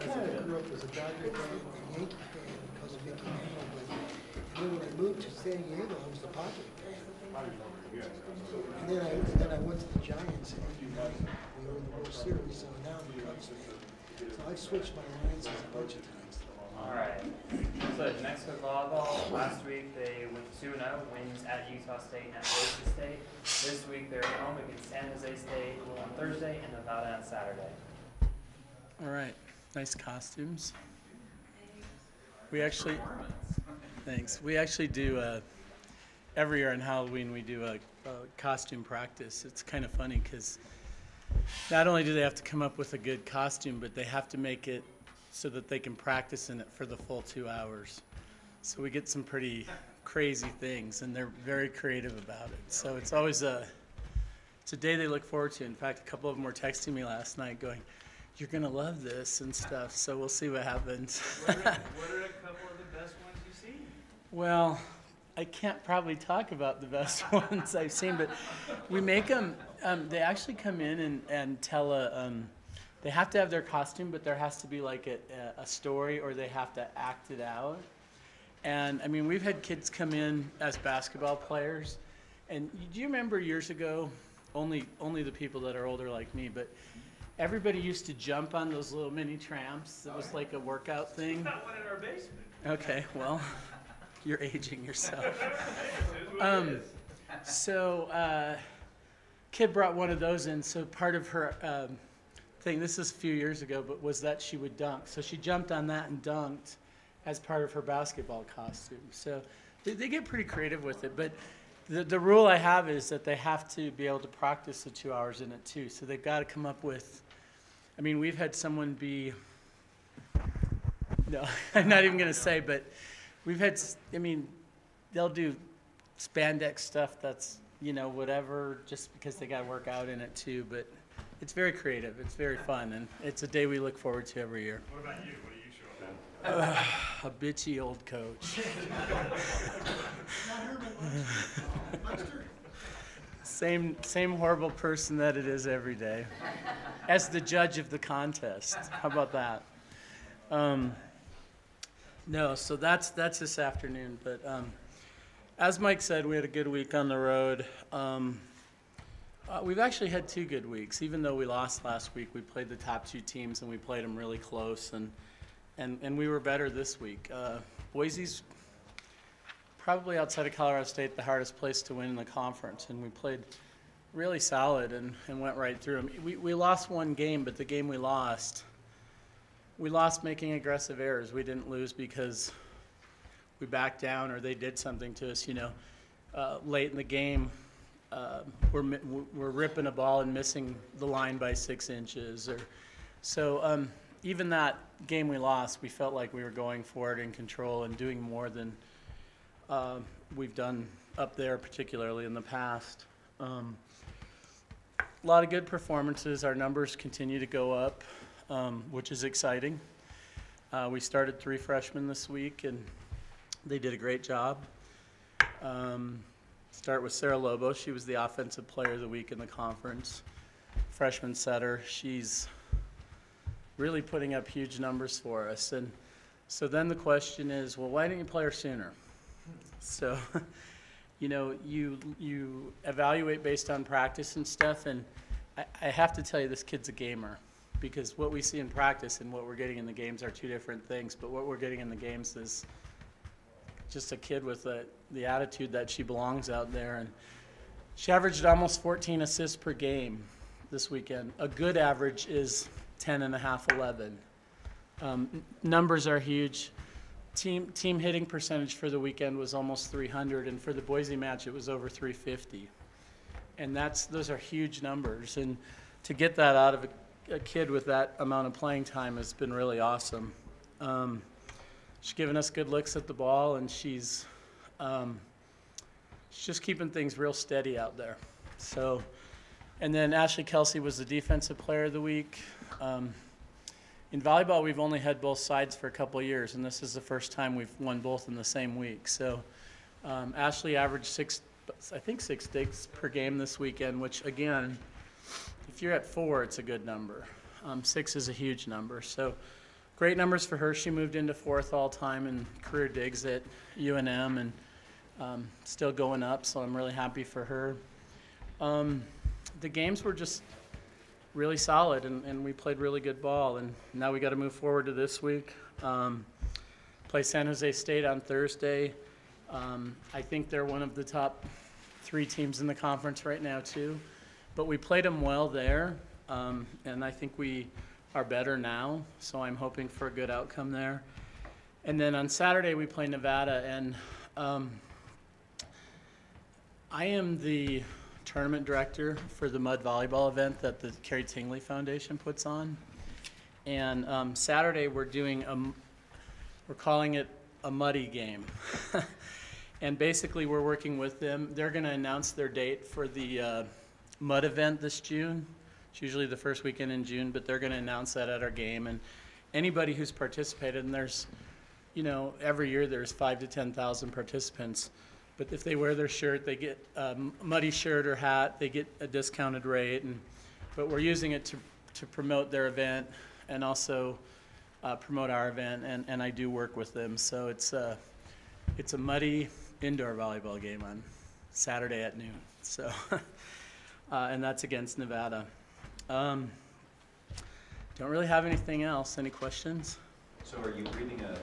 kind of grew up as a Dodger fan and Yankee fan because of Mickey Mantle, but then when I moved to San Diego, I was a Padre fan. And then I went to the Giants in '89. We were in the World Series, so now I'm a Cubs fan. So I've switched my alliances a bunch of times. All right. So next with volleyball, last week they went 2-0, wins at Utah State and at Boise State. This week they're at home against San Jose State on Thursday and Nevada on Saturday. All right, nice costumes. We actually, thanks. We actually do every year on Halloween we do a costume practice. It's kind of funny because not only do they have to come up with a good costume, but they have to make it so that they can practice in it for the full 2 hours. So we get some pretty crazy things, and they're very creative about it. So it's always it's a day they look forward to. In fact, a couple of them were texting me last night going, "You're gonna love this" and stuff. So we'll see what happens. What are a couple of the best ones you've seen? Well, I can't probably talk about the best ones I've seen, but we make them. They actually come in and tell they have to have their costume, but there has to be like a story, or they have to act it out. And I mean, we've had kids come in as basketball players, and do you remember years ago? Only the people that are older like me, but everybody used to jump on those little mini tramps. It was like a workout thing. Got one in our basement. Okay, well, you're aging yourself. Kid brought one of those in, so part of her thing, this is a few years ago, but was that she would dunk. So she jumped on that and dunked as part of her basketball costume. So they get pretty creative with it, but the rule I have is that they have to be able to practice the 2 hours in it too. So they've got to come up with, I mean, we've had someone be, no, I'm not even going to say, but we've had, I mean, they'll do spandex stuff that's, you know, whatever, just because they got to work out in it too. But it's very creative. It's very fun, and it's a day we look forward to every year. What about you? What do you show up at? A bitchy old coach. Same horrible person that it is every day, as the judge of the contest. How about that? No, so that's this afternoon. But as Mike said, we had a good week on the road. We've actually had 2 good weeks. Even though we lost last week, we played the top 2 teams, and we played them really close, and we were better this week. Boise's probably, outside of Colorado State, the hardest place to win in the conference, and we played really solid and went right through them. We lost one game, but the game we lost making aggressive errors. We didn't lose because we backed down or they did something to us. You know, late in the game, we're ripping a ball and missing the line by 6 inches. So even that game we lost, we felt like we were going for it in control and doing more than we've done up there, particularly in the past. A lot of good performances. Our numbers continue to go up, which is exciting. We started 3 freshmen this week, and they did a great job. Start with Sarah Lobo. She was the offensive player of the week in the conference. Freshman setter. She's really putting up huge numbers for us. And so then the question is, well, why didn't you play her sooner? So, you know, you evaluate based on practice and stuff, and I have to tell you, this kid's a gamer, because what we see in practice and what we're getting in the games are 2 different things. But what we're getting in the games is just a kid with the attitude that she belongs out there. And she averaged almost 14 assists per game this weekend. A good average is 10.5, 11. Numbers are huge. Team hitting percentage for the weekend was almost 300, and for the Boise match it was over 350. And those are huge numbers, and to get that out of a kid with that amount of playing time has been really awesome. She's given us good looks at the ball, and she's just keeping things real steady out there. So, and then Ashley Kelsey was the defensive player of the week. In volleyball, we've only had both sides for a couple of years, and this is the first time we've won both in the same week. So Ashley averaged 6 sticks per game this weekend, which, again, if you're at 4, it's a good number. 6 is a huge number. So great numbers for her. She moved into 4th all-time in career digs at UNM and still going up, so I'm really happy for her. The games were just really solid, and we played really good ball, and now we got to move forward to this week. Play San Jose State on Thursday. I think they're one of the top 3 teams in the conference right now too, but we played them well there, and I think we are better now, so I'm hoping for a good outcome there. And then on Saturday we play Nevada, and I am the tournament director for the mud volleyball event that the Carrie Tingley Foundation puts on. And Saturday we're doing we're calling it a muddy game. And basically we're working with them. They're going to announce their date for the mud event this June. It's usually the first weekend in June, but they're going to announce that at our game. And anybody who's participated, and there's, you know, every year there's 5,000 to 10,000 participants. But if they wear their shirt, they get a muddy shirt or hat, they get a discounted rate. But we're using it to promote their event and also promote our event, and I do work with them. So it's a muddy indoor volleyball game on Saturday at noon. So, and that's against Nevada. Don't really have anything else. Any questions? So are you breathing a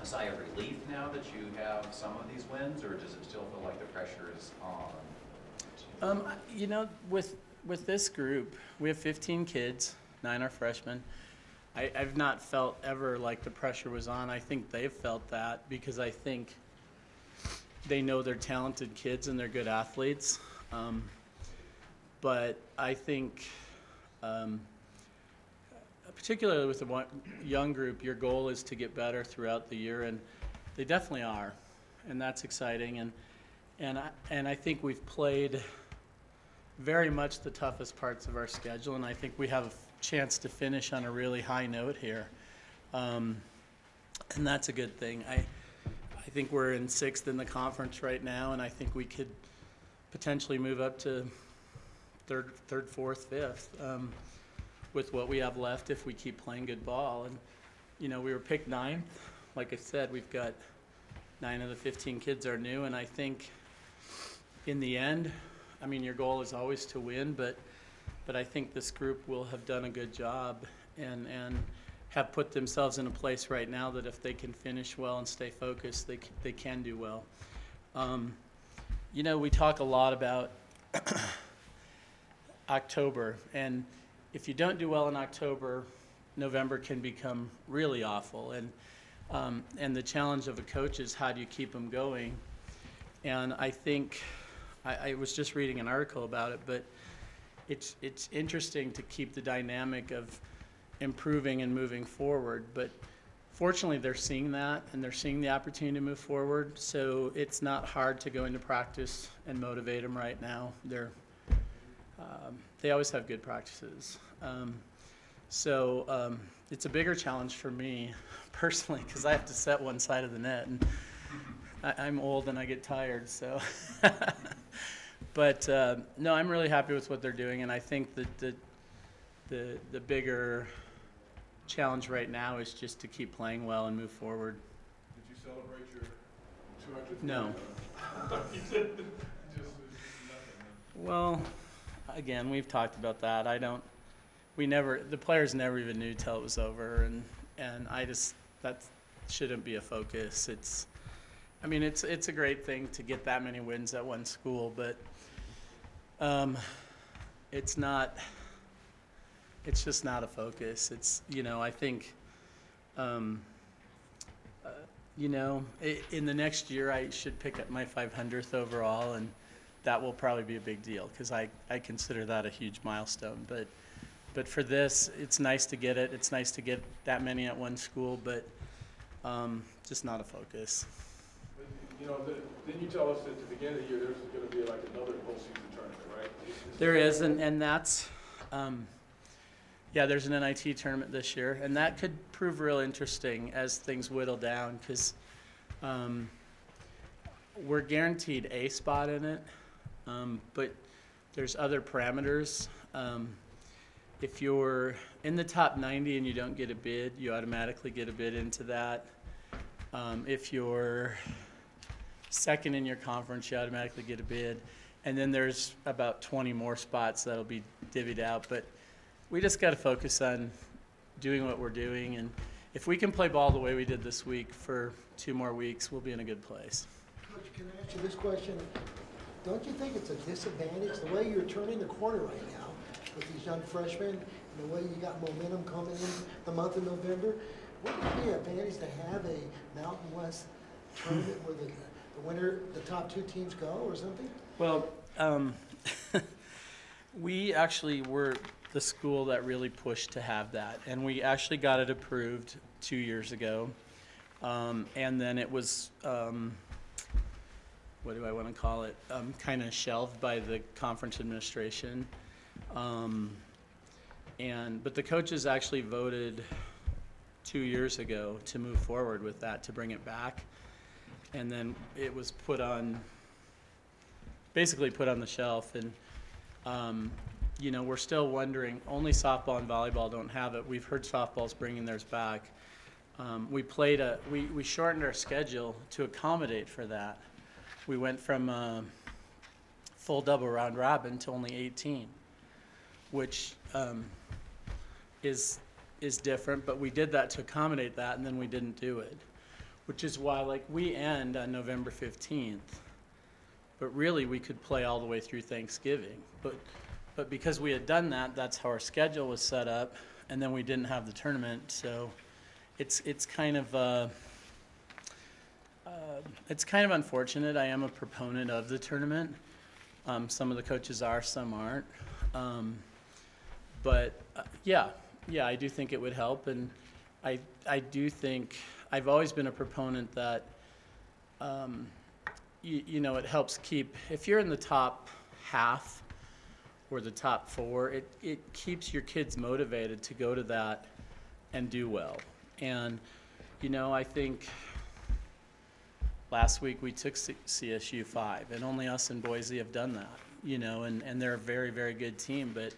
sigh of relief now that you have some of these wins, or does it still feel like the pressure is on? You know, with this group, we have 15 kids, 9 are freshmen. I've not felt ever like the pressure was on. I think they've felt that because I think they know they're talented kids and they're good athletes. But I think, particularly with the young group, your goal is to get better throughout the year, and they definitely are, and that's exciting. And I think we've played very much the toughest parts of our schedule, and I think we have a chance to finish on a really high note here, and that's a good thing. I think we're in 6th in the conference right now, and I think we could potentially move up to third, 4th, 5th with what we have left if we keep playing good ball. And you know, we were picked 9th. Like I said, we've got 9 of the 15 kids are new, and I think in the end, I mean, your goal is always to win, but I think this group will have done a good job and have put themselves in a place right now that if they can finish well and stay focused, they can do well. You know, we talk a lot about October, and if you don't do well in October, November can become really awful. And the challenge of a coach is how do you keep them going? And I think I was just reading an article about it, but it's interesting to keep the dynamic of improving and moving forward. But fortunately, they're seeing that, and they're seeing the opportunity to move forward. So it's not hard to go into practice and motivate them right now. They always have good practices. So it's a bigger challenge for me personally because I have to set one side of the net, and I'm old and I get tired. So, but no, I'm really happy with what they're doing, and I think that the bigger challenge right now is just to keep playing well and move forward. Did you celebrate your 200th? No. You did. Just nothing. Well, again, we've talked about that. The players never even knew till it was over, and that shouldn't be a focus. It's a great thing to get that many wins at one school, but it's just not a focus. It's, you know, I think, you know, in the next year I should pick up my 500th overall, and that will probably be a big deal because I consider that a huge milestone. But for this, it's nice to get it. It's nice to get that many at one school, but just not a focus. But, you know, didn't you tell us at the beginning of the year there's going to be like another postseason tournament, right? There is, and that's, yeah, there's an NIT tournament this year, and that could prove real interesting as things whittle down because we're guaranteed a spot in it, but there's other parameters. if you're in the top 90 and you don't get a bid, you automatically get a bid into that. If you're second in your conference, you automatically get a bid. And then there's about 20 more spots that'll be divvied out. But we just got to focus on doing what we're doing. And if we can play ball the way we did this week for 2 more weeks, we'll be in a good place. Coach, can I ask you this question? Don't you think it's a disadvantage, the way you're turning the corner right now with these young freshmen and the way you got momentum coming in the month of November? Wouldn't it be an advantage to have a Mountain West tournament where the winner, the top 2 teams go or something? Well, we actually were the school that really pushed to have that, and we actually got it approved 2 years ago. And then it was, what do I want to call it, kind of shelved by the conference administration. But the coaches actually voted 2 years ago to move forward with that, to bring it back. And then it was basically put on the shelf. And, you know, we're still wondering, only softball and volleyball don't have it. We've heard softball's bringing theirs back. We shortened our schedule to accommodate for that. We went from full double round robin to only 18, which is different, but we did that to accommodate that, and then we didn't do it, which is why, like, we end on November 15th, but really we could play all the way through Thanksgiving. But because we had done that, that's how our schedule was set up, and then we didn't have the tournament, so it's kind of unfortunate. I am a proponent of the tournament. Some of the coaches are, some aren't. Yeah, I do think it would help, and I do think I've always been a proponent that you know, it helps keep, if you're in the top half or the top 4, it keeps your kids motivated to go to that and do well. And you know, I think last week we took CSU 5, and only us and Boise have done that, you know, and they're a very, very good team, but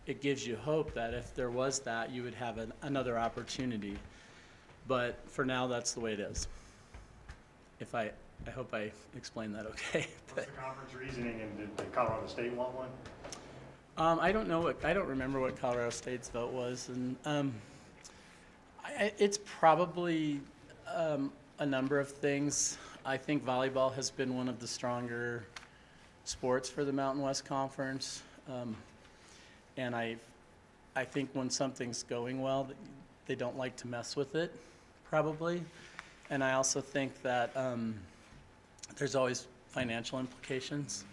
it gives you hope that if there was that, you would have another opportunity. But for now, that's the way it is. I hope I explained that okay. What's the conference reasoning, and did Colorado State want one? I don't remember what Colorado State's vote was, and it's probably a number of things. I think volleyball has been one of the stronger sports for the Mountain West Conference, and I think when something's going well, they don't like to mess with it, probably. And I also think that there's always financial implications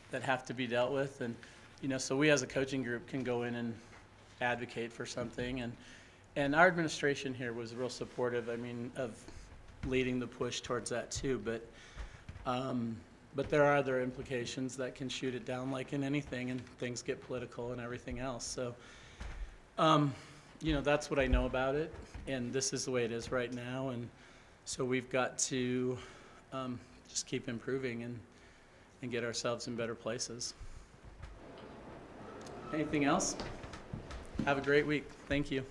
that have to be dealt with, and you know, so we as a coaching group can go in and advocate for something, and our administration here was real supportive, I mean, of leading the push towards that too, but there are other implications that can shoot it down, like in anything, and things get political and everything else. So, you know, that's what I know about it, and this is the way it is right now, and so we've got to just keep improving and get ourselves in better places. Anything else? Have a great week. Thank you.